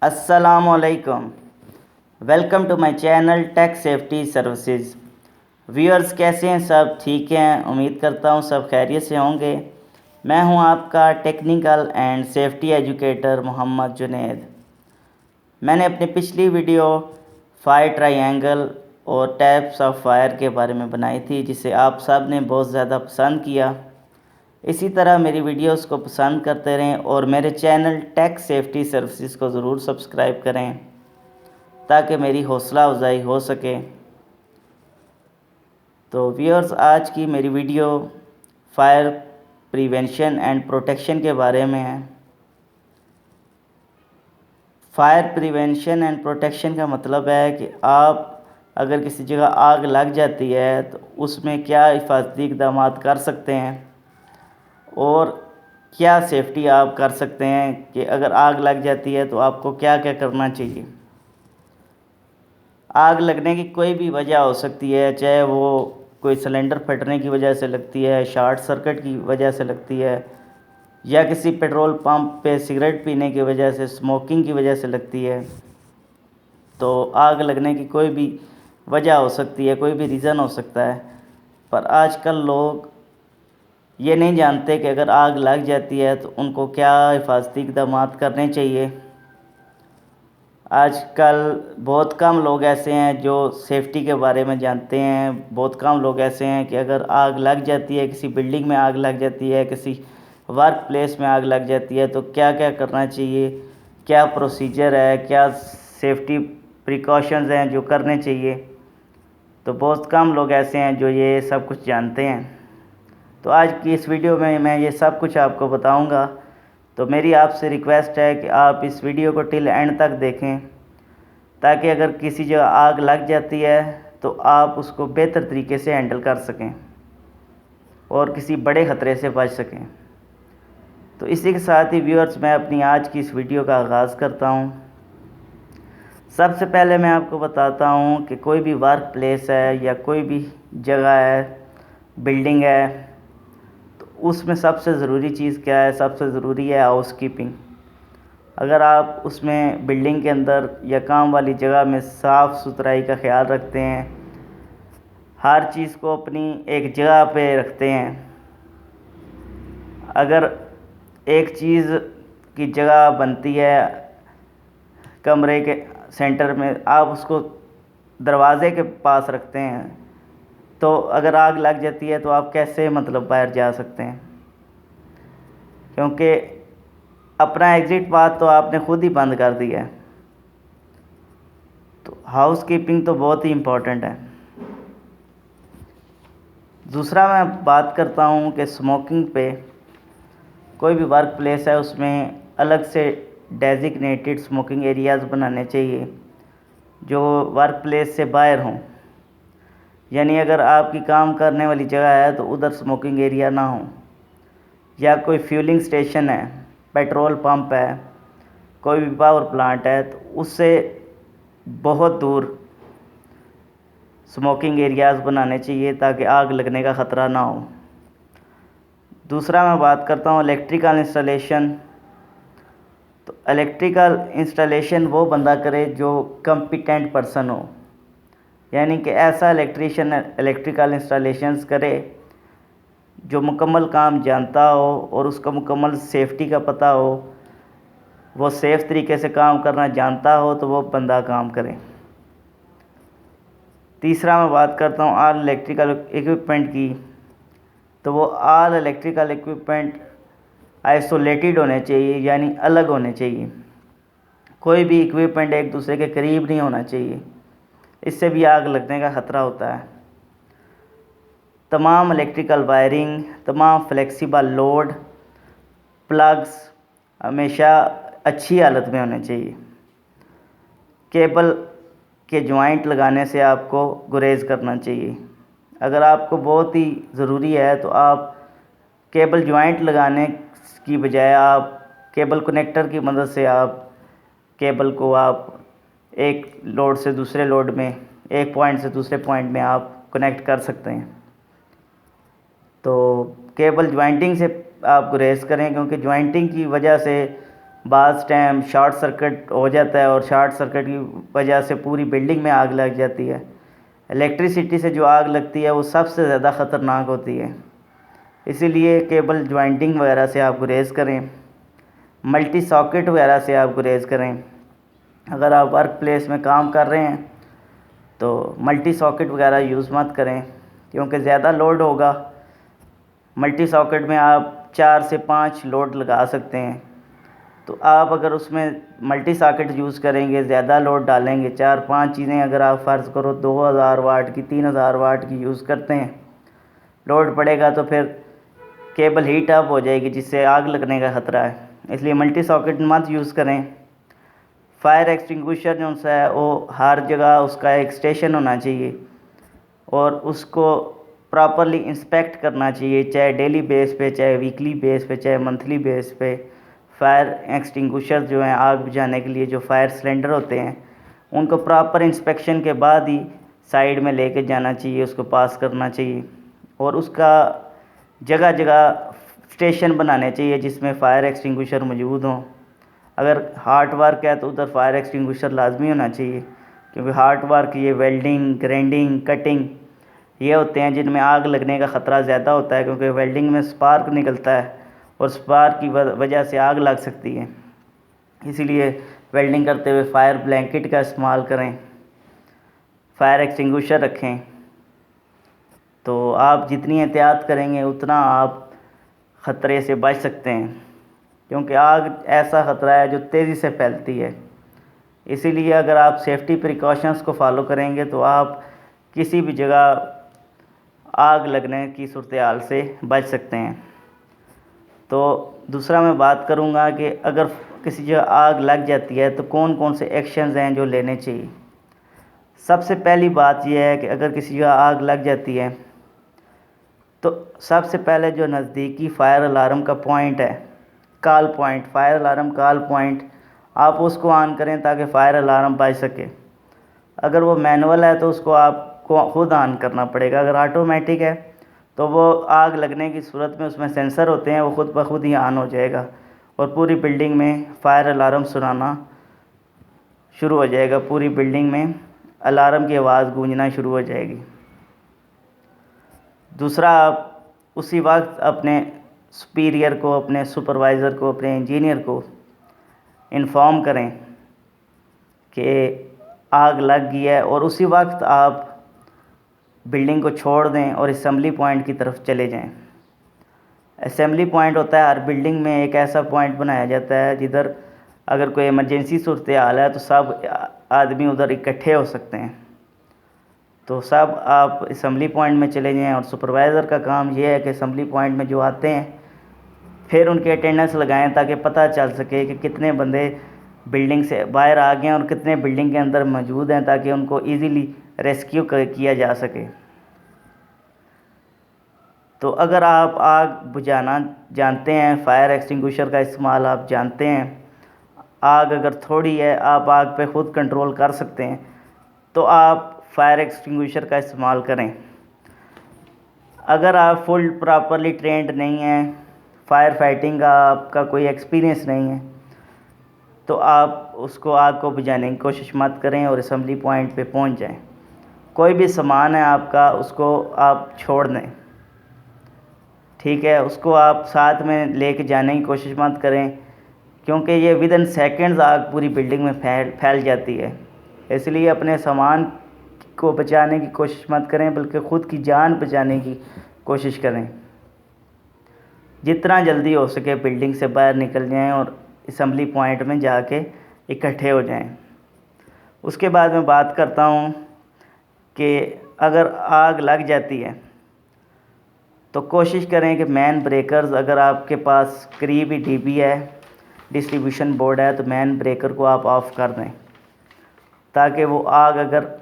अस्सलामुअलैकुम। Welcome to my channel tech safety services. Viewers कैसे हैं? सब ठीक हैं? उम्मीद करता हूं सब खैरियत से होंगे। मैं हूं आपका technical and safety educator Mohammad Junaid. मैंने अपनी पिछली वीडियो फायर ट्रायंगल और टाइप्स ऑफ फायर के बारे में बनाई थी, जिसे आप सब ने बहुत ज़्यादा पसंद किया। इसी तरह मेरी वीडियोस को पसंद करते रहें और मेरे चैनल टेक सेफ्टी सर्विसेज को ज़रूर सब्सक्राइब करें ताकि मेरी हौसला अफजाई हो सके। तो व्यूअर्स, आज की मेरी video fire prevention and protection के बारे में है। फायर प्रिवेंशन एंड प्रोटेक्शन का मतलब है कि आप अगर किसी जगह आग लग जाती है तो उसमें क्या हिफाजती इक़दाम कर सकते हैं और क्या सेफ्टी आप कर सकते हैं कि अगर आग लग जाती है तो आपको क्या क्या करना चाहिए। आग लगने की कोई भी वजह हो सकती है, चाहे वो कोई सिलेंडर फटने की वजह से लगती है, शॉर्ट सर्किट की वजह से लगती है, या किसी पेट्रोल पंप पे सिगरेट पीने की वजह से, स्मोकिंग की वजह से लगती है। तो आग लगने की कोई भी वजह हो सकती है, कोई भी रीज़न हो सकता है। पर आजकल लोग ये नहीं जानते कि अगर आग लग जाती है तो उनको क्या हिफाजती इक़दाम करने चाहिए। आजकल बहुत कम लोग ऐसे हैं जो सेफ्टी के बारे में जानते हैं। बहुत कम लोग ऐसे हैं कि अगर आग लग जाती है, किसी बिल्डिंग में आग लग जाती है, किसी वर्क प्लेस में आग लग जाती है तो क्या क्या करना चाहिए, क्या प्रोसीजर है, क्या सेफ्टी प्रिकॉशंस हैं जो करने चाहिए। तो बहुत कम लोग ऐसे हैं जो ये सब कुछ जानते हैं। तो आज की इस वीडियो में मैं ये सब कुछ आपको बताऊंगा। तो मेरी आपसे रिक्वेस्ट है कि आप इस वीडियो को टिल एंड तक देखें ताकि अगर किसी जगह आग लग जाती है तो आप उसको बेहतर तरीके से हैंडल कर सकें और किसी बड़े ख़तरे से बच सकें। तो इसी के साथ ही व्यूअर्स, मैं अपनी आज की इस वीडियो का आगाज़ करता हूं। सबसे पहले मैं आपको बताता हूं कि कोई भी वर्क प्लेस है या कोई भी जगह है, बिल्डिंग है, तो उसमें सबसे ज़रूरी चीज़ क्या है? सबसे ज़रूरी है हाउस कीपिंग। अगर आप उसमें बिल्डिंग के अंदर या काम वाली जगह में साफ़ सुथराई का ख्याल रखते हैं, हर चीज़ को अपनी एक जगह पे रखते हैं, अगर एक चीज़ की जगह बनती है कमरे के सेंटर में, आप उसको दरवाज़े के पास रखते हैं, तो अगर आग लग जाती है तो आप कैसे बाहर जा सकते हैं? क्योंकि अपना एग्ज़िट पाथ तो आपने खुद ही बंद कर दिया है। तो हाउस कीपिंग तो बहुत ही इम्पोर्टेंट है। दूसरा मैं बात करता हूँ कि स्मोकिंग पे कोई भी वर्क प्लेस है उसमें अलग से डेजिग्नेटेड स्मोकिंग एरियाज़ बनाने चाहिए जो वर्क प्लेस से बाहर हों। यानी अगर आपकी काम करने वाली जगह है तो उधर स्मोकिंग एरिया ना हो, या कोई फ्यूलिंग स्टेशन है, पेट्रोल पंप है, कोई भी पावर प्लांट है, तो उससे बहुत दूर स्मोकिंग एरियाज़ बनाने चाहिए ताकि आग लगने का ख़तरा ना हो। दूसरा मैं बात करता हूँ इलेक्ट्रिकल इंस्टॉलेशन। तो इलेक्ट्रिकल इंस्टॉलेशन वो बंदा करे जो कम्पिटेंट पर्सन हो, यानी कि ऐसा इलेक्ट्रीशियन इलेक्ट्रिकल इंस्टॉलेशंस करे जो मुकम्मल काम जानता हो और उसका मुकम्मल सेफ्टी का पता हो, वो सेफ़ तरीके से काम करना जानता हो, तो वो बंदा काम करे। तीसरा मैं बात करता हूँ ऑल इलेक्ट्रिकल इक्विपमेंट की। तो वो ऑल इलेक्ट्रिकल इक्विपमेंट आइसोलेटेड होने चाहिए, यानी अलग होने चाहिए। कोई भी इक्विपमेंट एक दूसरे के करीब नहीं होना चाहिए, इससे भी आग लगने का ख़तरा होता है। तमाम इलेक्ट्रिकल वायरिंग, तमाम फ्लेक्सिबल लोड प्लग्स हमेशा अच्छी हालत में होने चाहिए। केबल के जॉइंट लगाने से आपको गुरेज करना चाहिए। अगर आपको बहुत ही ज़रूरी है तो आप केबल जॉइंट लगाने की बजाय आप केबल कनेक्टर की मदद से आप केबल को आप एक लोड से दूसरे लोड में, एक पॉइंट से दूसरे पॉइंट में आप कनेक्ट कर सकते हैं। तो केबल ज्वाइंटिंग से आप गुरेज करें, क्योंकि ज्वाइंटिंग की वजह से बाज़ टाइम शॉर्ट सर्किट हो जाता है और शॉर्ट सर्किट की वजह से पूरी बिल्डिंग में आग लग जाती है। इलेक्ट्रिसिटी से जो आग लगती है वो सबसे ज़्यादा ख़तरनाक होती है। इसीलिए केबल ज्वाइंटिंग वगैरह से आप गुरेज करें, मल्टी सॉकेट वगैरह से आप गुरेज करें। अगर आप वर्क प्लेस में काम कर रहे हैं तो मल्टी सॉकेट वगैरह यूज़ मत करें, क्योंकि ज़्यादा लोड होगा। मल्टी सॉकेट में आप 4 से 5 लोड लगा सकते हैं। तो आप अगर उसमें मल्टी सॉकेट यूज़ करेंगे, ज़्यादा लोड डालेंगे, 4-5 चीज़ें अगर आप फ़र्ज़ करो 2000 वाट की 3000 वाट की यूज़ करते हैं, लोड पड़ेगा तो फिर केबल हीट अप हो जाएगी, जिससे आग लगने का ख़तरा है। इसलिए मल्टी सॉकेट मत यूज़ करें। फायर एक्सटिंग्विशर जो सा है वो हर जगह उसका एक स्टेशन होना चाहिए और उसको प्रॉपरली इंस्पेक्ट करना चाहिए, चाहे डेली बेस पे, चाहे वीकली बेस पे, चाहे मंथली बेस पे। फायर एक्सटिंग्विशर जो हैं, आग बुझाने के लिए जो फायर सिलेंडर होते हैं, उनको प्रॉपर इंस्पेक्शन के बाद ही साइड में लेके जाना चाहिए, उसको पास करना चाहिए और उसका जगह जगह स्टेशन बनाने चाहिए जिसमें फ़ायर एक्सटिंग्विशर मौजूद हों। अगर हार्ड वर्क है तो उधर फायर एक्सटिंग्विशर लाजमी होना चाहिए, क्योंकि हार्ड वर्क ये वेल्डिंग, ग्राइंडिंग, कटिंग ये होते हैं जिनमें आग लगने का ख़तरा ज़्यादा होता है, क्योंकि वेल्डिंग में स्पार्क निकलता है और स्पार्क की वजह से आग लग सकती है। इसीलिए वेल्डिंग करते हुए फायर ब्लैंकेट का इस्तेमाल करें, फायर एक्सटिंग्विशर रखें। तो आप जितनी एहतियात करेंगे उतना आप ख़तरे से बच सकते हैं, क्योंकि आग ऐसा ख़तरा है जो तेज़ी से फैलती है। इसीलिए अगर आप सेफ्टी प्रिकॉशंस को फॉलो करेंगे तो आप किसी भी जगह आग लगने की सूरत हाल से बच सकते हैं। तो दूसरा मैं बात करूंगा कि अगर किसी जगह आग लग जाती है तो कौन कौन से एक्शंस हैं जो लेने चाहिए। सबसे पहली बात यह है कि अगर किसी जगह आग लग जाती है तो सबसे पहले जो नज़दीकी फायर अलार्म का पॉइंट है, call point, fire alarm call point, आप उसको ऑन करें ताकि फ़ायर अलार्म बज सके। अगर वो मैनुअल है तो उसको आपको खुद ऑन करना पड़ेगा। अगर ऑटोमेटिक है तो वो आग लगने की सूरत में उसमें सेंसर होते हैं, वो खुद ब खुद ही ऑन हो जाएगा और पूरी बिल्डिंग में फ़ायर अलार्म सुनाना शुरू हो जाएगा। पूरी बिल्डिंग में अलार्म की आवाज़ गूंजना शुरू हो जाएगी। दूसरा, आप उसी वक्त अपने सुपीरियर को, अपने सुपरवाइज़र को, अपने इंजीनियर को इन्फॉर्म करें कि आग लग गई है और उसी वक्त आप बिल्डिंग को छोड़ दें और असेंबली पॉइंट की तरफ चले जाएं। असेंबली पॉइंट होता है हर बिल्डिंग में एक ऐसा पॉइंट बनाया जाता है जिधर अगर कोई इमरजेंसी सूरत हाल है तो सब आदमी उधर इकट्ठे हो सकते हैं। तो सब आप असेंबली पॉइंट में चले जाएं और सुपरवाइज़र का काम यह है कि असेंबली पॉइंट में जो आते हैं फिर उनके अटेंडेंस लगाएं ताकि पता चल सके कि कितने बंदे बिल्डिंग से बाहर आ गए हैं और कितने बिल्डिंग के अंदर मौजूद हैं, ताकि उनको इजीली रेस्क्यू किया जा सके। तो अगर आप आग बुझाना जानते हैं, फायर एक्सटिंग्विशर का इस्तेमाल आप जानते हैं, आग अगर थोड़ी है आप आग पे ख़ुद कंट्रोल कर सकते हैं, तो आप फायर एक्सटिंग्विशर का इस्तेमाल करें। अगर आप फुल प्रॉपरली ट्रेंड नहीं हैं, फायर फाइटिंग का आपका कोई एक्सपीरियंस नहीं है, तो आप उसको आग को बुझाने की कोशिश मत करें और असेंबली पॉइंट पे पहुंच जाएं। कोई भी सामान है आपका उसको आप छोड़ दें, ठीक है, उसको आप साथ में लेके जाने की कोशिश मत करें, क्योंकि ये विदिन सेकंड्स आग पूरी बिल्डिंग में फैल जाती है। इसलिए अपने सामान को बचाने की कोशिश मत करें, बल्कि ख़ुद की जान बचाने की कोशिश करें। जितना जल्दी हो सके बिल्डिंग से बाहर निकल जाएं और असेंबली पॉइंट में जाके इकट्ठे हो जाएं। उसके बाद मैं बात करता हूं कि अगर आग लग जाती है तो कोशिश करें कि मैन ब्रेकर्स, अगर आपके पास करीब ही डीबी है, डिस्ट्रीब्यूशन बोर्ड है, तो मैन ब्रेकर को आप ऑफ़ कर दें, ताकि वो आग अगर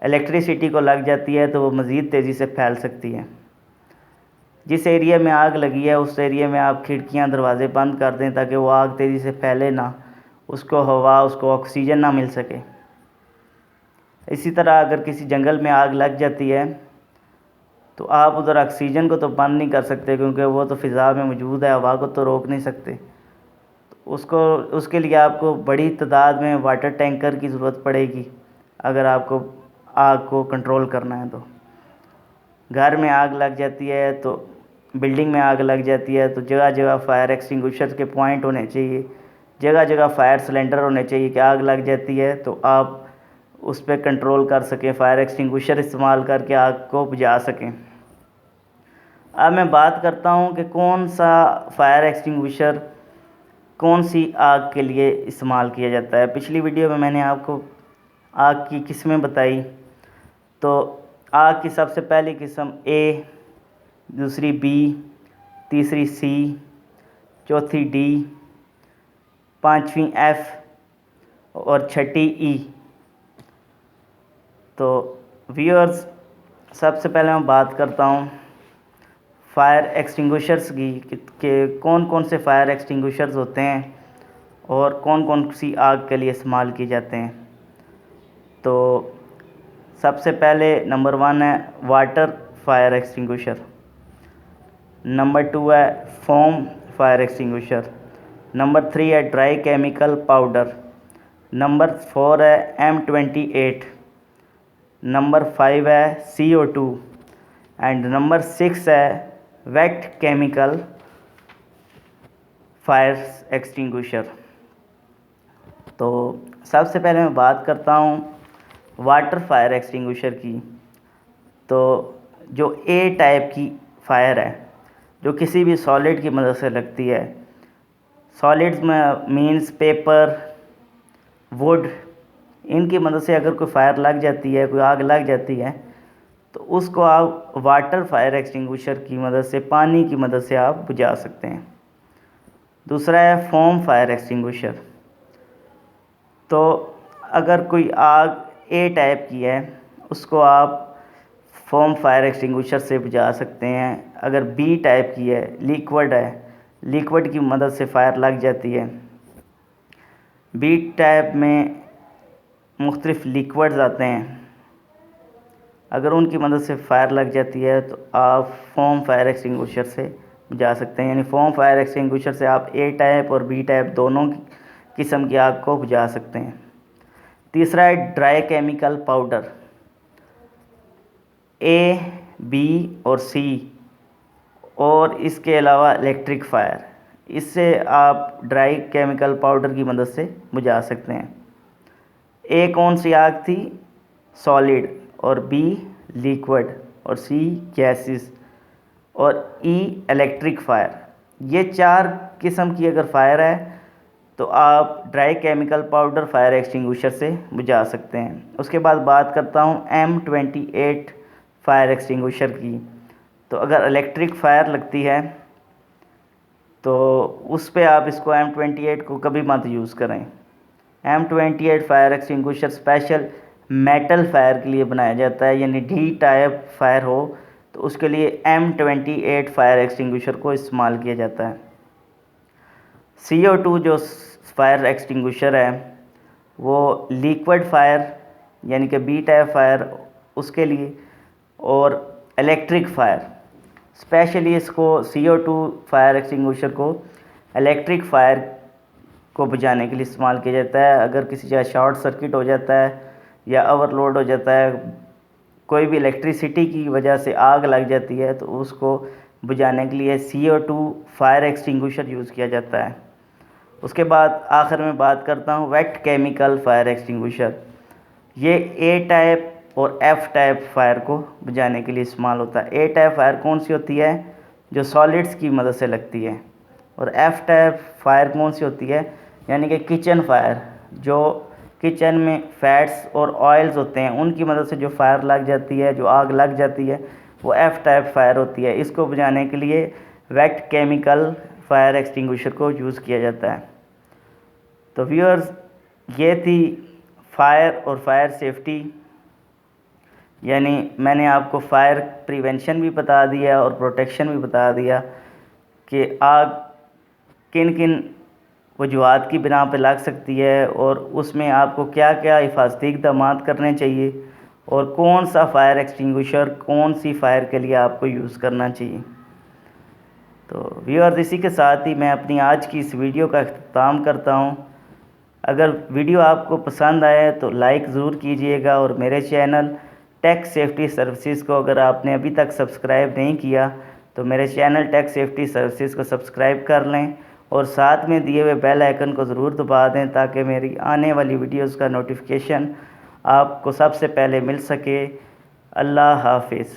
इलेक्ट्रिसिटी को लग जाती है तो वो मज़ीद तेज़ी से फैल सकती है। जिस एरिया में आग लगी है उस एरिया में आप खिड़कियां दरवाज़े बंद कर दें, ताकि वो आग तेज़ी से फैले ना, उसको हवा, उसको ऑक्सीजन ना मिल सके। इसी तरह अगर किसी जंगल में आग लग जाती है तो आप उधर ऑक्सीजन को तो बंद नहीं कर सकते, क्योंकि वो तो फ़िज़ा में मौजूद है, हवा को तो रोक नहीं सकते। तो उसको उसके लिए आपको बड़ी तादाद में वाटर टैंकर की ज़रूरत पड़ेगी अगर आपको आग को कंट्रोल करना है। तो घर में आग लग जाती है, तो बिल्डिंग में आग लग जाती है, तो जगह जगह फायर एक्सटिंग्विशर के पॉइंट होने चाहिए, जगह जगह फायर सिलेंडर होने चाहिए कि आग लग जाती है तो आप उस पर कंट्रोल कर सकें, फायर एक्सटिंग्विशर इस्तेमाल करके आग को बुझा सकें। अब मैं बात करता हूँ कि कौन सा फायर एक्सटिंग्विशर कौन सी आग के लिए इस्तेमाल किया जाता है। पिछली वीडियो में मैंने आपको आग की किस्में बताई। तो आग की सबसे पहली किस्म ए, दूसरी बी, तीसरी सी, चौथी डी, पांचवी एफ और छठी ई। तो व्यूअर्स, सबसे पहले मैं बात करता हूँ फायर एक्सटिंग्विशर्स की कि कौन कौन से फायर एक्सटिंग्विशर्स होते हैं और कौन कौन सी आग के लिए इस्तेमाल किए जाते हैं। तो सबसे पहले नंबर 1 है वाटर फायर एक्सटिंग्विशर, नंबर 2 है फोम फायर एक्सटिंग्विशर, नंबर 3 है ड्राई केमिकल पाउडर, नंबर 4 है M28, नंबर 5 है CO2 एंड नंबर 6 है वेट केमिकल फायर एक्सटिंग्विशर। तो सबसे पहले मैं बात करता हूँ वाटर फायर एक्सटिंग्विशर की। तो जो ए टाइप की फायर है, जो किसी भी सॉलिड की मदद से लगती है, सॉलिड्स में मीन्स पेपर, वुड, इनकी मदद से अगर कोई फायर लग जाती है, कोई आग लग जाती है, तो उसको आप वाटर फायर एक्सटिंग्विशर की मदद से, पानी की मदद से आप बुझा सकते हैं। दूसरा है फोम फायर एक्सटिंग्विशर। तो अगर कोई आग ए टाइप की है, उसको आप फोम फायर एक्सटिंग्विशर से बुझा सकते हैं। अगर बी टाइप की है, लिक्विड है, लिक्विड की मदद से फायर लग जाती है। बी टाइप में मुख्तलिफ लिक्विड्स आते हैं, अगर उनकी मदद से फायर लग जाती है तो आप फोम फायर एक्सटिंग्विशर से बुझा सकते हैं। यानी फोम फायर एक्सटिंग्विशर से आप ए टाइप और बी टाइप दोनों किस्म की आग को बुझा सकते हैं। तीसरा है ड्राई केमिकल पाउडर, ए, बी और सी, और इसके अलावा इलेक्ट्रिक फायर, इससे आप ड्राई केमिकल पाउडर की मदद से बुझा सकते हैं। ए कौन सी आग थी? सॉलिड, और बी लिक्विड, और सी गैसेस, और ई इलेक्ट्रिक फायर। ये 4 किस्म की अगर फायर है तो आप dry chemical powder fire extinguisher से बुझा सकते हैं। उसके बाद बात करता हूँ M28 फायर एक्सटिंग्विशर की। तो अगर इलेक्ट्रिक फायर लगती है तो उस पे आप इसको M28 को कभी मत यूज़ करें। M28 fire extinguisher special metal fire के लिए बनाया जाता है, यानी डी टाइप फायर हो तो उसके लिए M28 फायर एक्सटिंग्विशर को इस्तेमाल किया जाता है। CO2 जो फायर एक्सटिंग्विशर है वो लिक्विड फायर यानी कि बी टाइप फायर उसके लिए, और इलेक्ट्रिक फायर स्पेशली इसको CO2 फायर एक्सटिंग्विशर को इलेक्ट्रिक फायर को बुझाने के लिए इस्तेमाल किया जाता है। अगर किसी जगह शॉर्ट सर्किट हो जाता है या ओवरलोड हो जाता है, कोई भी इलेक्ट्रिसिटी की वजह से आग लग जाती है, तो उसको बुझाने के लिए CO2 फायर एक्सटिंग्विशर यूज़ किया जाता है। उसके बाद आखिर में बात करता हूँ वेट केमिकल फायर एक्सटिंग्विशर। ये ए टाइप और एफ टाइप फायर को बुझाने के लिए इस्तेमाल होता है। ए टाइप फायर कौन सी होती है? जो सॉलिड्स की मदद से लगती है। और एफ टाइप फायर कौन सी होती है? यानी कि किचन फायर, जो किचन में फैट्स और ऑयल्स होते हैं उनकी मदद से जो फायर लग जाती है, जो आग लग जाती है, वो एफ टाइप फायर होती है। इसको बुझाने के लिए वेट केमिकल फायर एक्सटिंग्विशर को यूज़ किया जाता है। तो व्यूअर्स, ये थी फायर और फायर सेफ्टी, यानी मैंने आपको फायर प्रिवेंशन भी बता दिया और प्रोटेक्शन भी बता दिया कि आग किन किन वजूहात की बिना पे लग सकती है और उसमें आपको क्या क्या हिफाजती इक़दाम करने चाहिए और कौन सा फायर एक्सटिंग्विशर कौन सी फायर के लिए आपको यूज़ करना चाहिए। तो व्यूअर्स, इसी के साथ ही मैं अपनी आज की इस वीडियो का अख्ताम करता हूँ। अगर वीडियो आपको पसंद आया तो लाइक ज़रूर कीजिएगा, और मेरे चैनल टेक सेफ्टी सर्विसेज को अगर आपने अभी तक सब्सक्राइब नहीं किया तो मेरे चैनल टेक सेफ्टी सर्विसेज को सब्सक्राइब कर लें, और साथ में दिए हुए बेल आइकन को ज़रूर दबा दें ताकि मेरी आने वाली वीडियोस का नोटिफिकेशन आपको सबसे पहले मिल सके। अल्लाह हाफिज़।